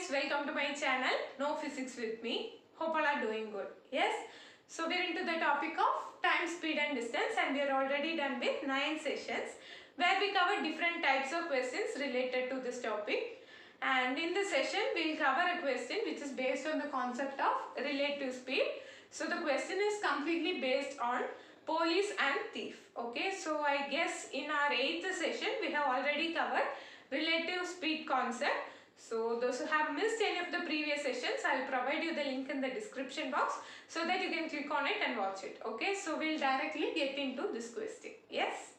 guys, welcome to my channel No Physics with me. Hope all are doing good. Yes, so we're into the topic of time, speed and distance, and we are already done with 9 sessions where we cover different types of questions related to this topic. And in this session we'll cover a question which is based on the concept of relative speed. So the question is completely based on police and thief. Okay, so I guess in our 8th session we have already covered relative speed concept. So those who have missed any of the previous sessions, I'll provide you the link in the description box so that you can click on it and watch it. Okay, so we'll directly get into this question. Yes.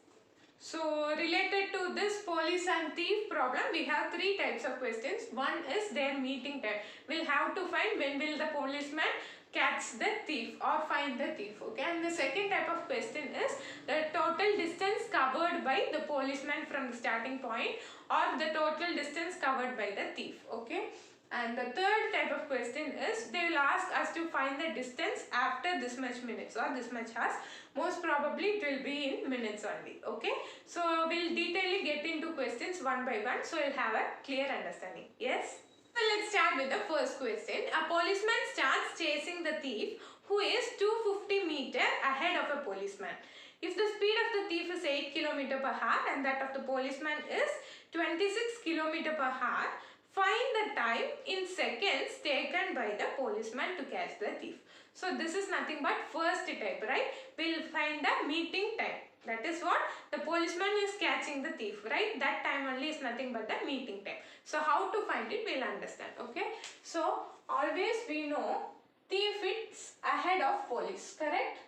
So related to this police and thief problem, we have 3 types of questions. One is their meeting time. We'll have to find when will the policeman catch the thief or find the thief. Okay, and the second type of question is the total distance covered by the policeman from the starting point or the total distance covered by the thief. Okay, and the third type of question is they will ask us to find the distance after this much minutes or this much hours. Most probably it will be in minutes only. Okay, so we'll detailedly get into questions one by one so you'll have a clear understanding. Yes. So let's start with the first question. A policeman starts chasing the thief who is 250 meters ahead of a policeman. If the speed of the thief is 8 km per hour and that of the policeman is 26 km per hour, find the time in seconds taken by the policeman to catch the thief. So this is nothing but first type, right? We'll find the meeting time. That is what the policeman is catching the thief, right? That time only is nothing but the meeting time. So how to find it, we'll understand. Okay. So always we know thief is ahead of police, correct?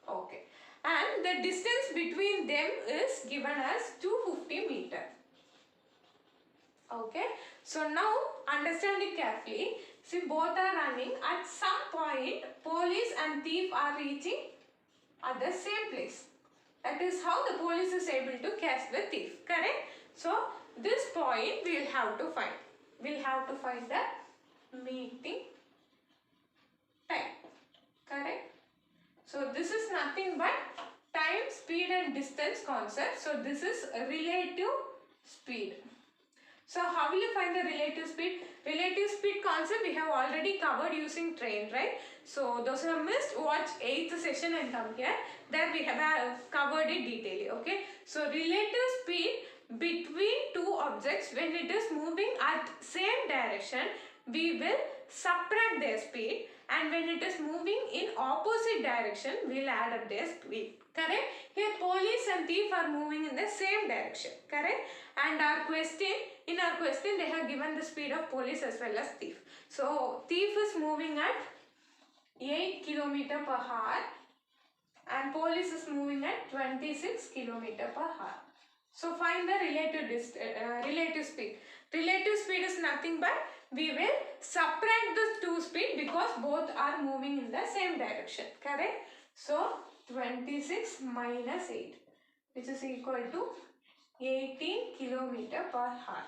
Okay. And the distance between them is given as 250 meters. Okay, so now understand it carefully. See, both are running. At some point, police and thief are reaching at the same place. That is how the police is able to catch the thief. Correct? So, this point we will have to find. We will have to find the meeting time. Correct? So, this is nothing but time, speed and distance concept. So, this is relative speed. So how will you find the relative speed? Relative speed concept we have already covered using train, right? So those who have missed, watch 8th session and come here. There we have covered it detailedly, okay? So relative speed between two objects when it is moving at same direction, we will subtract their speed, and when it is moving in opposite direction, we will add up their speed. Correct? Here police and thief are moving in the same direction. Correct? And in our question they have given the speed of police as well as thief. So thief is moving at 8 km per hour and police is moving at 26 km per hour. So find the relative speed. Relative speed is nothing but we will subtract the two speed because both are moving in the same direction. Correct? So 26 minus 8 which is equal to 18 km per hour.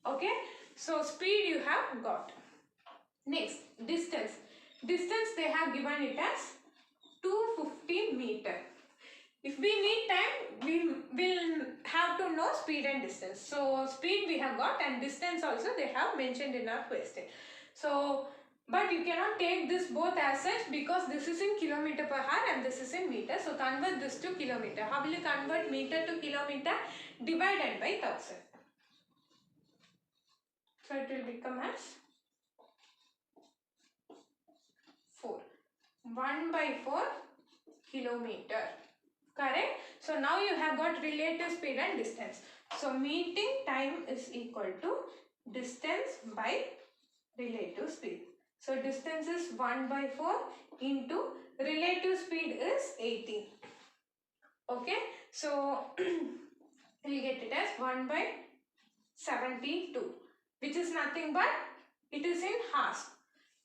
Okay? So speed you have got. Next, distance. Distance they have given it as 250 meter. If we need time, we will have to know speed and distance. So speed we have got and distance also they have mentioned in our question. So, but you cannot take this both as such because this is in kilometer per hour and this is in meter. So convert this to kilometer. How will you convert meter to kilometer? Divided by 1000. So it will become as 4. 1 by 4 kilometer. Correct? So now you have got relative speed and distance. So meeting time is equal to distance by relative speed. So distance is 1 by 4 into relative speed is 18. Okay? So we get it as 1 by 72 which is nothing but it is in hours.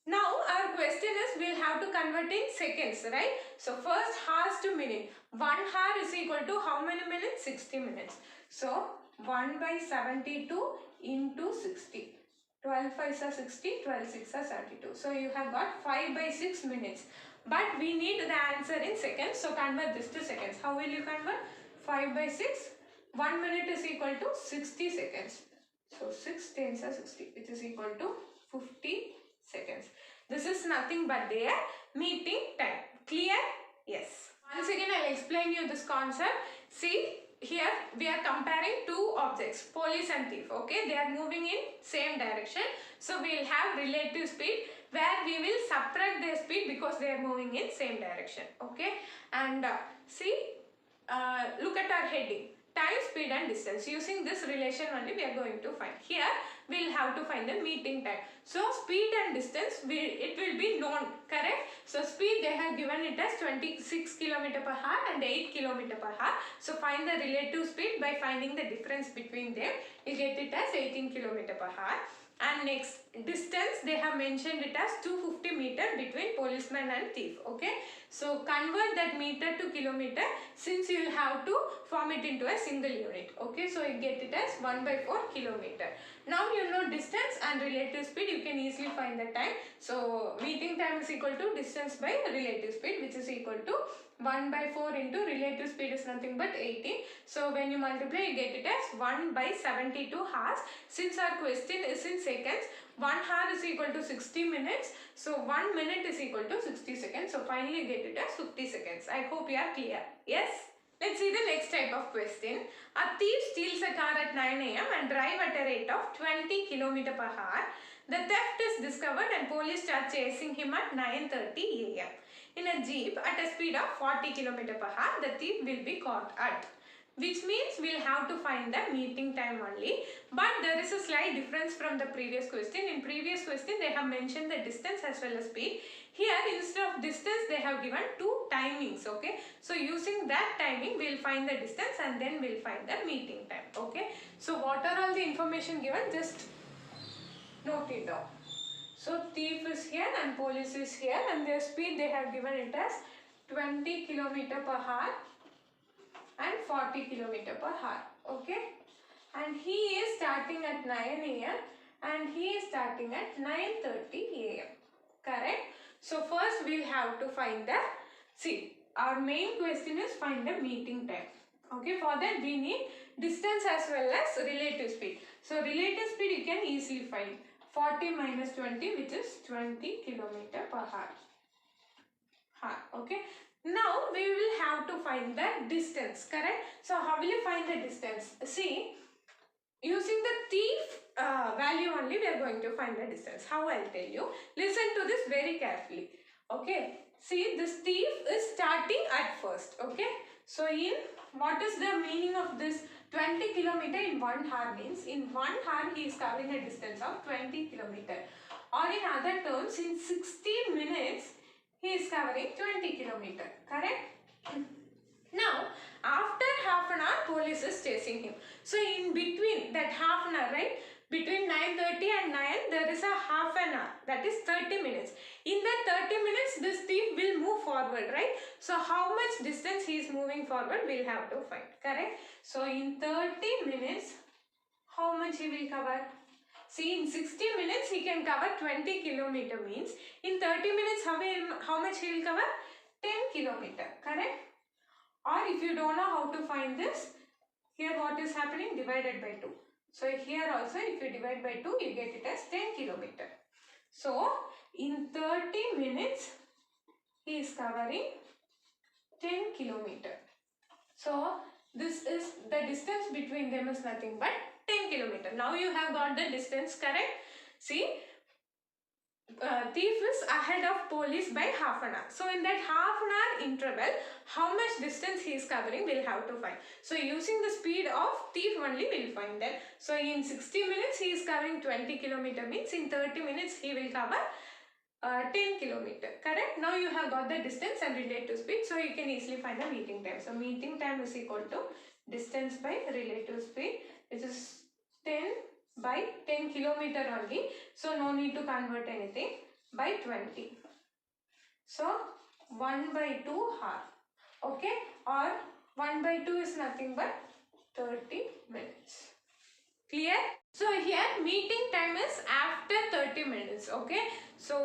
Now our question is we'll have to convert in seconds, right? So first hours to minute. 1 hour is equal to how many minutes? 60 minutes. So 1 by 72 into 60. 12 5s are 60, 12 6 are 72. So you have got 5 by 6 minutes. But we need the answer in seconds. So convert this to seconds. How will you convert? 5 by 6. 1 minute is equal to 60 seconds. So 6 tens are 60, which is equal to 50 seconds. This is nothing but their meeting time. Clear? Yes. Once again, I'll explain you this concept. See, here we are comparing two objects, police and thief. Okay, they are moving in same direction. So we will have relative speed where we will subtract their speed because they are moving in same direction. Okay, and see, look at our heading. Time, speed and distance. Using this relation only we are going to find. Here we will have to find the meeting time. So speed and distance it will be known, correct? So speed they have given it as 26 km per hour and 8 km per hour. So find the relative speed by finding the difference between them. You get it as 18 km per hour. And next distance they have mentioned it as 250 meter between policeman and thief. Okay, so convert that meter to kilometer since you will have to form it into a single unit. Okay, so you get it as 1/4 kilometer. Now you know distance and relative speed, you can easily find the time. So meeting time is equal to distance by relative speed, which is equal to 1/4 into relative speed is nothing but 18. So when you multiply, you get it as 1/72 hours. Since our question is in seconds, 1 hour is equal to 60 minutes. So 1 minute is equal to 60 seconds. So finally you get it as 50 seconds. I hope you are clear. Yes? Let's see the next type of question. A thief steals a car at 9 a.m. and drive at a rate of 20 km per hour. The theft is discovered and police start chasing him at 9:30 a.m. In a jeep at a speed of 40 km per hour, the thief will be caught at. Which means we'll have to find the meeting time only. But there is a slight difference from the previous question. In previous question, they have mentioned the distance as well as speed. Here, instead of distance, they have given two timings. Okay. So using that timing, we'll find the distance and then we'll find the meeting time. Okay. So what are all the information given? Just note it down. So thief is here and police is here, and their speed they have given it as 20 km per hour and 40 km per hour. Okay, and he is starting at 9 a.m. and he is starting at 9:30 a.m. Correct? So first we'll have to find the, see, our main question is find the meeting time. Okay, for that we need distance as well as relative speed. So relative speed you can easily find. 40 minus 20, which is 20 km per hour. Okay. Now we will have to find the distance, correct? So how will you find the distance? See, using the thief value only we are going to find the distance. How I'll tell you. Listen to this very carefully. Okay. See, this thief is starting at first. Okay. So in what is the meaning of this? 20 km in 1 hour means in 1 hour he is covering a distance of 20 km. Or in other terms, in 60 minutes he is covering 20 km. Correct? Now, after half an hour, police is chasing him. So in between that half an hour, right? Between 9:30 and 9, there is a half an hour. That is 30 minutes. In that 30 minutes, this thief will move forward, right? So how much distance he is moving forward, we'll have to find. Correct? So in 30 minutes, how much he will cover? See, in 60 minutes, he can cover 20 km means. In 30 minutes, how much he will cover? 10 km. Correct? Or if you don't know how to find this, here what is happening? Divided by 2. So here also if you divide by 2, you get it as 10 km. So in 30 minutes, he is covering 10 km. So this is the distance between them is nothing but 10 km. Now you have got the distance, correct? See, thief is ahead of police by half an hour. So in that half an hour interval, how much distance he is covering, we'll have to find. So using the speed of thief only, we'll find that. So in 60 minutes, he is covering 20 km means in 30 minutes, he will cover 10 km. Correct? Now you have got the distance and relative speed. So you can easily find the meeting time. So meeting time is equal to distance by relative speed, which is 10 by 10 km only. So no need to convert anything, by 20. So 1/2 hour. Okay, or 1/2 is nothing but 30 minutes. Clear? So here meeting time is after 30 minutes. Okay, so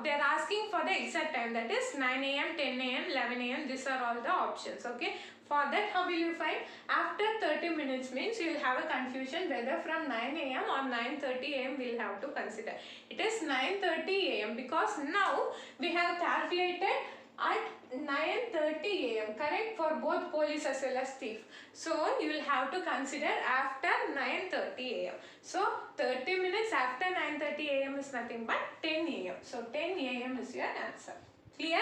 they are asking for the exact time, that is 9 a.m, 10 a.m, 11 a.m. These are all the options. Okay, For that, how will you find? After 30 minutes means you will have a confusion whether from 9 a.m. or 9:30 a.m. we will have to consider. It is 9:30 a.m. because now we have calculated at 9:30 a.m. correct for both police as well as thief. So you will have to consider after 9:30 a.m. So 30 minutes after 9:30 a.m. is nothing but 10 a.m. So 10 a.m. is your answer. Clear?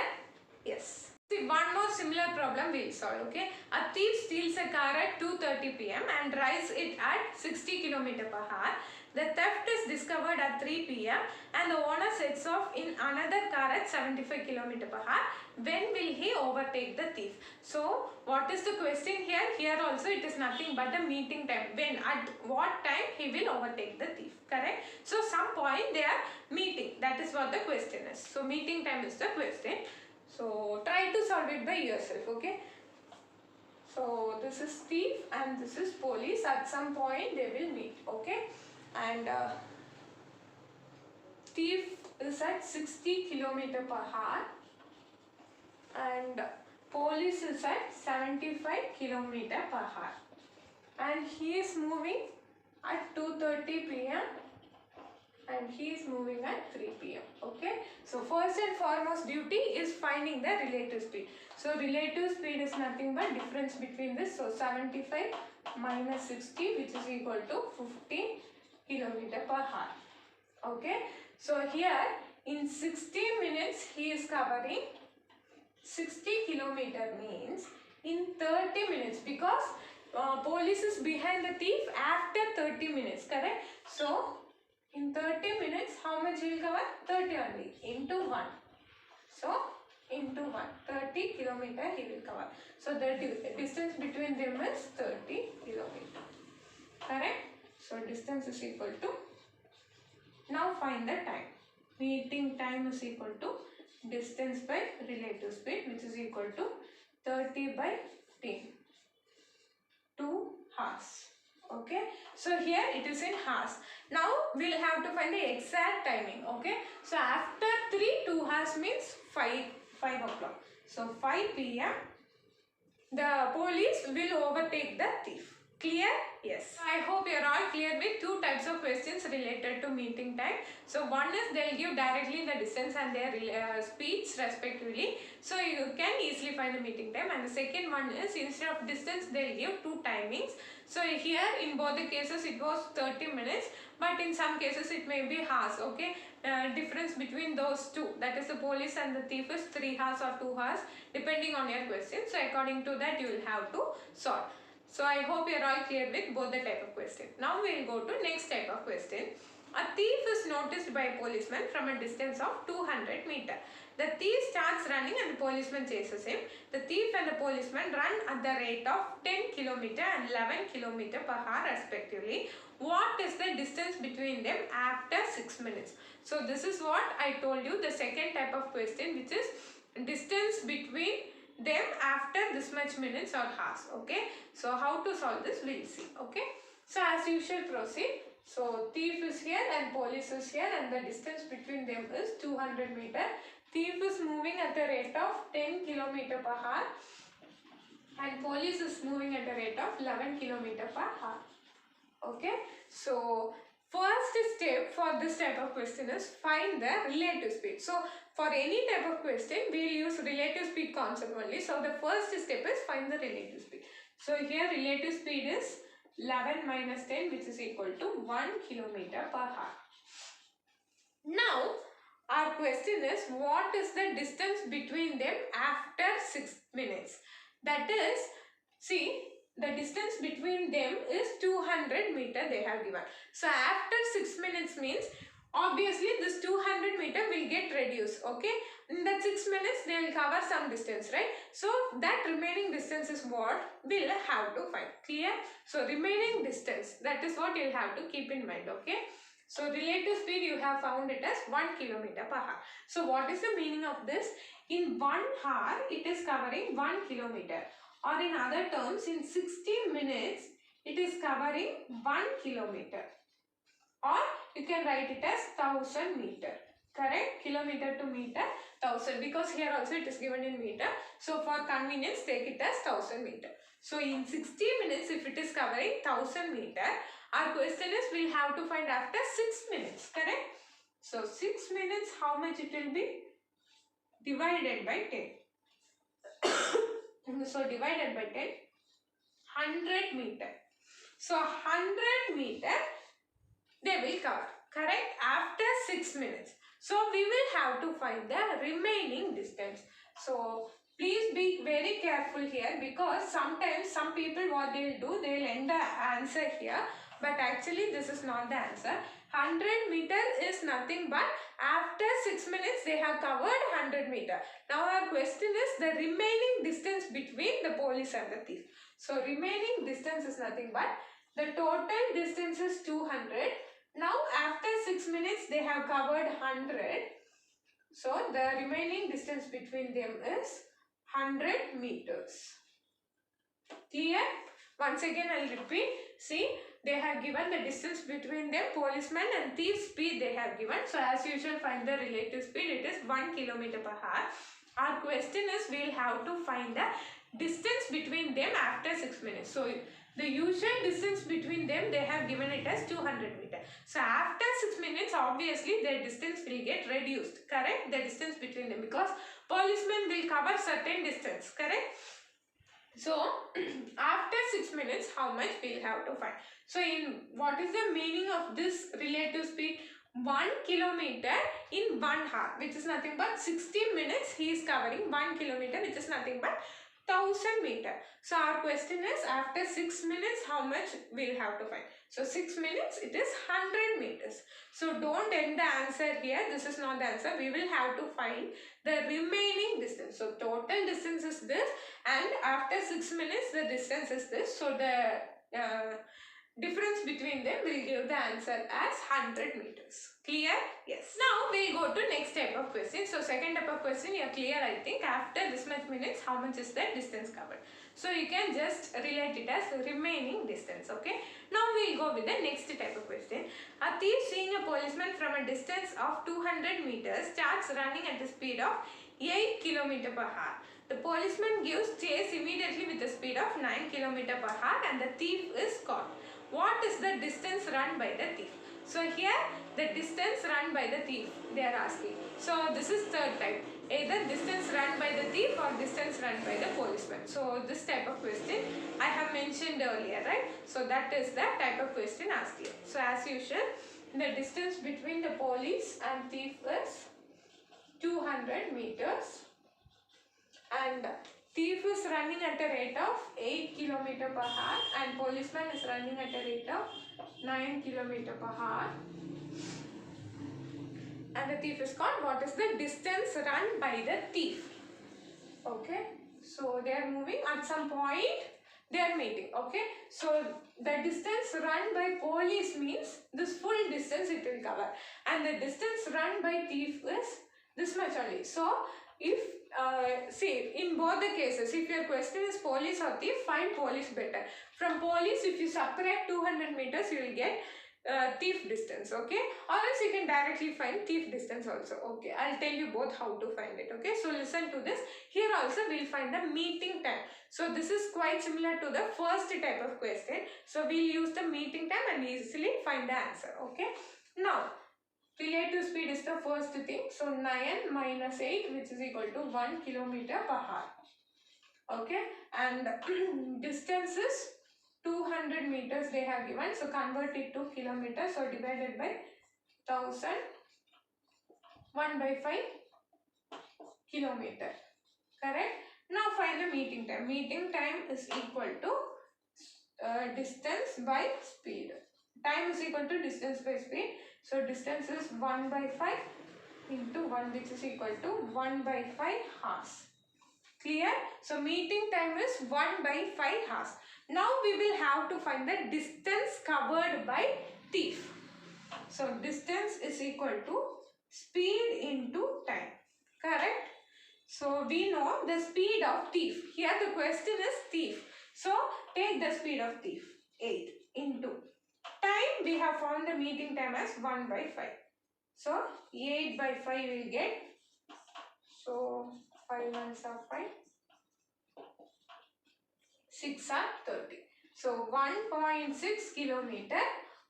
Yes. See, one more similar problem we'll solve, okay? A thief steals a car at 2:30 p.m. and drives it at 60 km per hour. The theft is discovered at 3 p.m. and the owner sets off in another car at 75 km per hour. When will he overtake the thief? So, what is the question here? Here also it is nothing but the meeting time. When, at what time he will overtake the thief, correct? So, some point they are meeting. That is what the question is. So, meeting time is the question. So try to solve it by yourself, okay? So this is thief and this is police. At some point they will meet, okay? And thief is at 60 km per hour and police is at 75 km per hour. And he is moving at 2:30 p.m. and he is moving at 3 p.m. okay. So first and foremost duty is finding the relative speed. So relative speed is nothing but difference between this. So 75 minus 60 which is equal to 15 km per hour. Okay. So here in 60 minutes he is covering 60 km means in 30 minutes because police is behind the thief after 30 minutes, correct? So in 30 minutes, how much he will cover? 30 only, into 1. So, into 1. 30 km he will cover. So, the distance between them is 30 km. Correct? So, distance is equal to, now find the time. Meeting time is equal to distance by relative speed which is equal to 30 by 15. 2 hours. Okay, so here it is in hours. Now we'll have to find the exact timing. Okay, so after 2 hours means 5 o'clock. So 5 p.m. the police will overtake the thief. Clear? Yes. I hope you are all clear with two types of questions related to meeting time. So one is they'll give directly the distance and their speeds respectively. So you can easily find the meeting time. And the second one is instead of distance they'll give two timings. So here in both the cases it was 30 minutes. But in some cases it may be hours. Okay. Difference between those two, that is the police and the thief, is 3 hours or 2 hours depending on your question. So according to that you will have to solve. So I hope you are all clear with both the type of question. Now we will go to next type of question. A thief is noticed by a policeman from a distance of 200 meter. The thief starts running and the policeman chases him. The thief and the policeman run at the rate of 10 km and 11 km per hour respectively. What is the distance between them after 6 minutes? So this is what I told you, the second type of question, which is distance between them after this much minutes or hours. Okay, so how to solve this we'll see. Okay, so as usual proceed. So thief is here and police is here and the distance between them is 200 meter. Thief is moving at the rate of 10 km per hour and police is moving at a rate of 11 km per hour. Okay, so first step for this type of question is find the relative speed. So for any type of question we will use relative speed concept only. So the first step is find the relative speed. So here relative speed is 11 minus 10 which is equal to 1 km per hour. Now our question is what is the distance between them after 6 minutes. That is, see, the distance between them is 200 meter they have given. So after 6 minutes means obviously this 200 meter will get reduced. Okay, in that 6 minutes they will cover some distance, right? So that remaining distance is what we'll have to find. Clear? So remaining distance, that is what you'll have to keep in mind. Okay, so relative speed you have found it as 1 km per hour. So what is the meaning of this? In 1 hour it is covering 1 kilometer. Or in other terms, in 60 minutes, it is covering 1 kilometer. Or you can write it as 1000 meter. Correct? Kilometer to meter, 1000, because here also it is given in meter. So for convenience, take it as 1000 meter. So in 60 minutes, if it is covering 1000 meter, our question is we'll have to find after 6 minutes. Correct? So 6 minutes, how much it will be? Divided by 10. So divided by 10, 100 meter. So 100 meter they will cover. Correct? After 6 minutes. So we will have to find the remaining distance. So please be very careful here, because sometimes some people what they will do, they will end the answer here. But actually this is not the answer. 100 meter is nothing but after 6 minutes they have covered 100 meter. Now our question is the remaining distance between the police and the thief. So remaining distance is nothing but the total distance is 200. Now after 6 minutes they have covered 100. So the remaining distance between them is 100 meters. Clear? Once again I will repeat. See, they have given the distance between them, policeman and thief speed they have given. So as usual, find the relative speed. It is 1 kilometer per hour. Our question is we will have to find the distance between them after 6 minutes. So the usual distance between them, they have given it as 200 meter. So after 6 minutes, obviously their distance will get reduced. Correct? The distance between them, because policemen will cover certain distance. Correct? So after 6 minutes, how much we'll have to find? So in what is the meaning of this relative speed? 1 kilometer in 1 hour, which is nothing but 60 minutes he is covering 1 kilometer, which is nothing but 1000 meter. So our question is after 6 minutes how much we'll have to find. So 6 minutes it is 100 meters. So don't end the answer here. This is not the answer. We will have to find the remaining distance. So total distance is this, and after 6 minutes the distance is this. So the difference between them will give the answer as 100 meters. Clear? Yes. Now we go to next type of question. So second type of question, you are clear I think. After this much minutes, how much is the distance covered? So you can just relate it as remaining distance. Okay. Now we will go with the next type of question. A thief seeing a policeman from a distance of 200 meters starts running at the speed of 8 km per hour. The policeman gives chase immediately with a speed of 9 km per hour and the thief is caught. What is the distance run by the thief? So here the distance run by the thief they are asking. So this is third type. Either distance run by the thief or distance run by the policeman. So this type of question I have mentioned earlier, right? So that is the type of question asked here. So as usual, the distance between the police and thief is 200 meters. And thief is running at a rate of 8 km per hour and policeman is running at a rate of 9 km per hour. And the thief is caught. What is the distance run by the thief? Okay. So they are moving. At some point they are meeting. Okay. So the distance run by police means this full distance it will cover. And the distance run by thief is this much only. So if see, in both the cases, if your question is police or thief, find police better. From police, if you subtract 200 meters, you will get thief distance, okay? Or else you can directly find thief distance also, okay? I'll tell you both how to find it, okay? So listen to this. Here also we'll find the meeting time. So this is quite similar to the first type of question. So we'll use the meeting time and easily find the answer, okay? Now, relative speed is the first thing. So 9 minus 8, which is equal to 1 km per hour. Okay. And distance is 200 meters they have given. So convert it to kilometers. So divided by 1000. 1 by 5 kilometer. Correct. Now find the meeting time. Meeting time is equal to distance by speed. Time is equal to distance by speed. So distance is 1 by 5 into 1, which is equal to 1 by 5 hours. Clear? So meeting time is 1 by 5 hours. Now we will have to find the distance covered by thief. So distance is equal to speed into time. Correct? So we know the speed of thief. Here the question is thief. So take the speed of thief. 8 into time, we have found the meeting time as 1 by 5. So 8 by 5 will get. So 5 ones are 5. 6 are 30. So 1.6 kilometer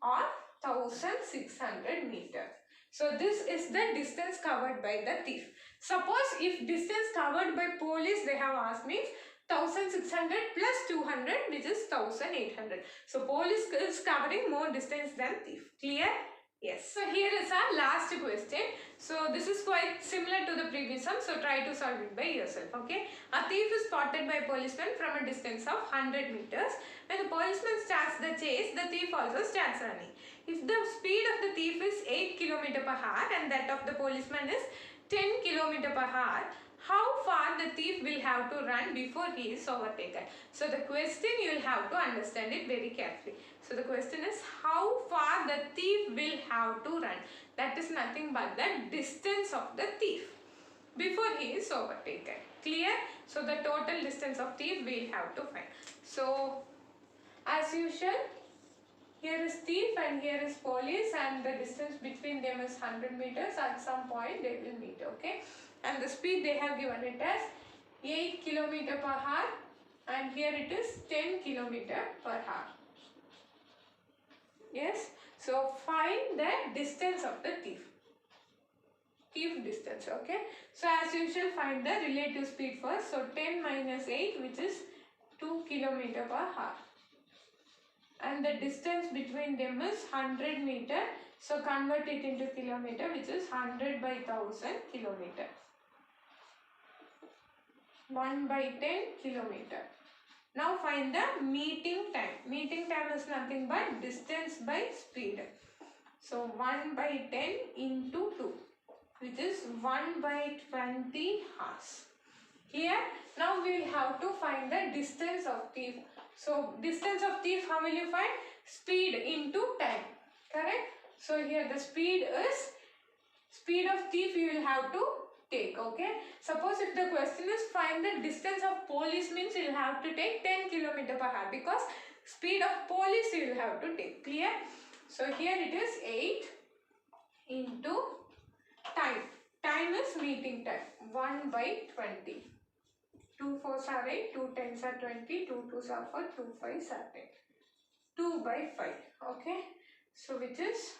or 1600 meter. So this is the distance covered by the thief. Suppose if distance covered by police they have asked means 1600 plus 200 which is 1800. So police is covering more distance than thief. Clear? Yes. So here is our last question. So this is quite similar to the previous one. So try to solve it by yourself. Okay. A thief is spotted by a policeman from a distance of 100 meters. When the policeman starts the chase, the thief also starts running. If the speed of the thief is 8 km per hour and that of the policeman is 10 km per hour, how far the thief will have to run before he is overtaken? So the question you will have to understand it very carefully. So the question is how far the thief will have to run. That is nothing but the distance of the thief before he is overtaken. Clear? So the total distance of thief we will have to find. So as usual, here is thief and here is police and the distance between them is 100 meters. At some point they will meet. Okay. And the speed they have given it as 8 km per hour and here it is 10 km per hour. Yes. So find the distance of the thief. Thief distance. Okay. So as usual find the relative speed first. So 10 minus 8 which is 2 km per hour. And the distance between them is 100 meter. So convert it into kilometer which is 100 by 1000 kilometer. 1 by 10 kilometer. Now find the meeting time. Meeting time is nothing but distance by speed. So 1 by 10 into 2 which is 1 by 20 hours. Here now we will have to find the distance of thief. So distance of thief how will you find? Speed into time. Correct? So here the speed of thief you will have to take. Okay. Suppose if the question is find the distance of police means you will have to take 10 km per hour because speed of police you will have to take. Clear? So here it is 8 into time. Time is meeting time. 1 by 20. 2 4s are 8, 2 10s are 20, 2 2s are 4, 2 5s are 10. 2 by 5. Okay. So which is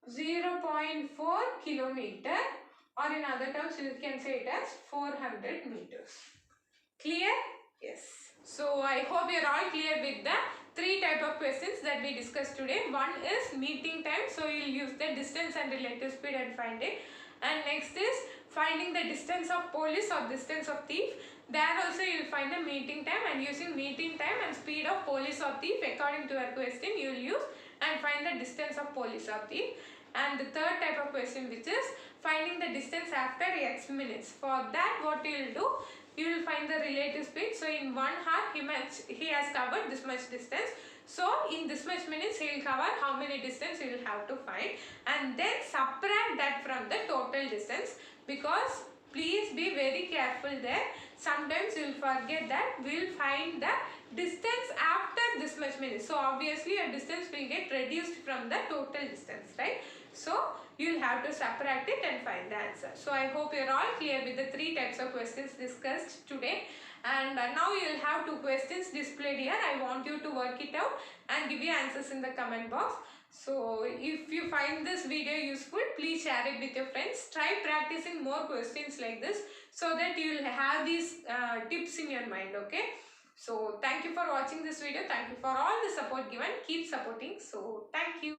0.4 kilometer or in other terms you can say it as 400 meters. Clear? Yes. So I hope you are all clear with the 3 type of questions that we discussed today. One is meeting time. So you will use the distance and relative speed and find it. And next is finding the distance of police or distance of thief. There also you will find the meeting time and using meeting time and speed of police or thief according to your question you will use and find the distance of police or thief. And the third type of question which is finding the distance after x minutes. For that what you will do, you will find the relative speed. So in 1 hour he has covered this much distance. So in this much minutes he will cover how many distance you will have to find and then subtract that from the total distance, because please be very careful there. Sometimes you will forget that we will find the distance after this much minutes. So obviously your distance will get reduced from the total distance, right? So you will have to subtract it and find the answer. So I hope you are all clear with the 3 types of questions discussed today. And now you will have 2 questions displayed here. I want you to work it out and give your answers in the comment box. So if you find this video useful, please share it with your friends. Try practicing more questions like this so that you will have these tips in your mind. Okay. So thank you for watching this video. Thank you for all the support given. Keep supporting. So thank you.